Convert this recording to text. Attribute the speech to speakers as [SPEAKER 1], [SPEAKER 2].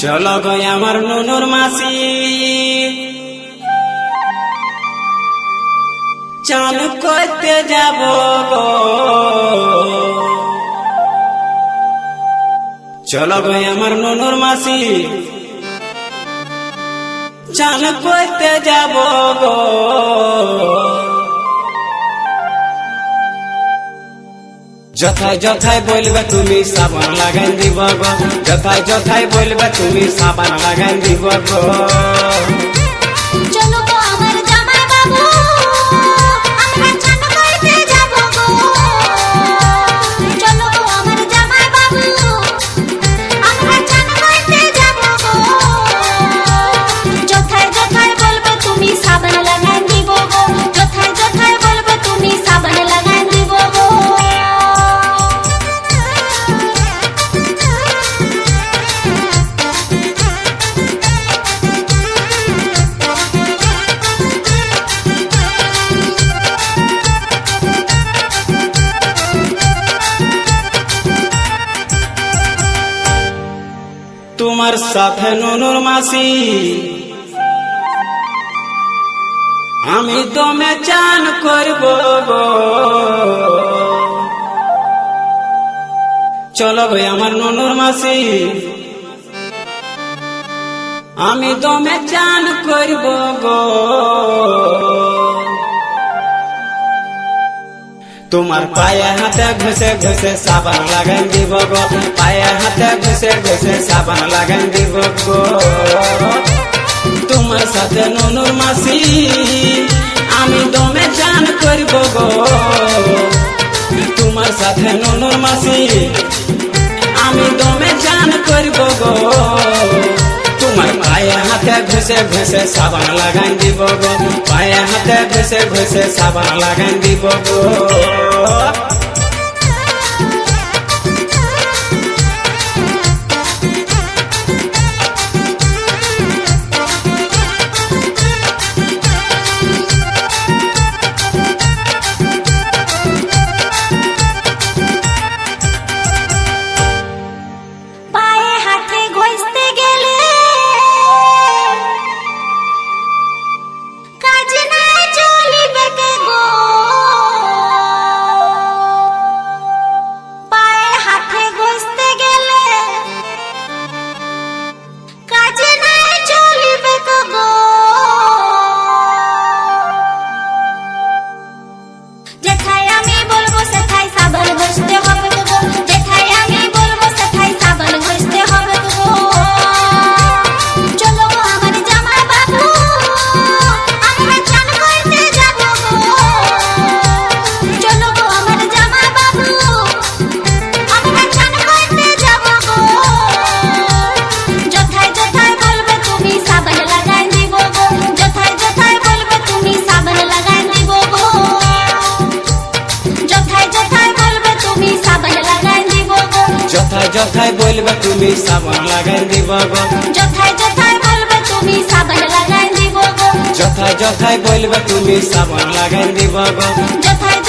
[SPEAKER 1] चलो गई আমার নুনুর মাসি চান করতে যাব গো চলো গই আমার নুনুর মাসি চান করতে যাব গো যথায় যথায় বলবে তুমি সাবান লাগাই দিব গো যথায় যথায় বলবে তুমি সাবান লাগাই দিব গো
[SPEAKER 2] চলো গো আমার জামাই বাবু আমরা চান করতে যাব গো চলো গো আমার জামাই বাবু আমরা চান করতে যাব গো যথায় যথায় বলবে তুমি সাবান লাগাই দিব গো যথায় যথায় বলবে তুমি সাবান লাগাই দিব গো
[SPEAKER 1] তোমার সাথে নুনুর মাসি আমি দমে চান করব গো চলো গো আমার নুনুর মাসি আমি দমে চান করব গো তোমার পায়ে হাতে ঘষে ঘষে সাবান লাগাই দিব গো পায়ে হাতে ঘষে ঘষে সাবান লাগাই দিব গো তোমার সাথে নুনুর মাসি আমি দমে চান করব গো তোমার সাথে নুনুর মাসি আমি দমে চান করব গো তোমার পায়ে হাতে ঘষে ঘষে সাবান লাগাই দিব গো পায়ে হাতে ঘষে ঘষে সাবান লাগাই দিব গো
[SPEAKER 2] পায়ে হাতে ঘষতে গেলে কাজ নাই চলিবে কে গো পায়ে হাতে ঘষতে গেলে কাজ নাই চলিবে কে গো যেথায় আমি বলবো সেথায় সাবান ঘষতে হবে গো যেথায় আমি বলবো সেথায় সাবান ঘষতে হবে গো চলো গো আমার জামাই বাবু আমরা চান করতে যাব গো চলো গো আমার জামাই বাবু আমরা চান করতে যাব গো যথায় যথায় বলবে তুমি সাবান লাগাই দিব গো যথায় যথায় বলবে তুমি সাবান লাগাই দিব গো যথায় যথায় বলবে তুমি সাবান লাগাই দিব গো
[SPEAKER 1] যথায় যথায় বলবে তুমি সাবান লাগাই দিব গো
[SPEAKER 2] যথায় যথায় বলবে তুমি সাবান লাগাই দিব গো
[SPEAKER 1] যথায় যথায় বলবে তুমি সাবান লাগাই দিব গো
[SPEAKER 2] যথায়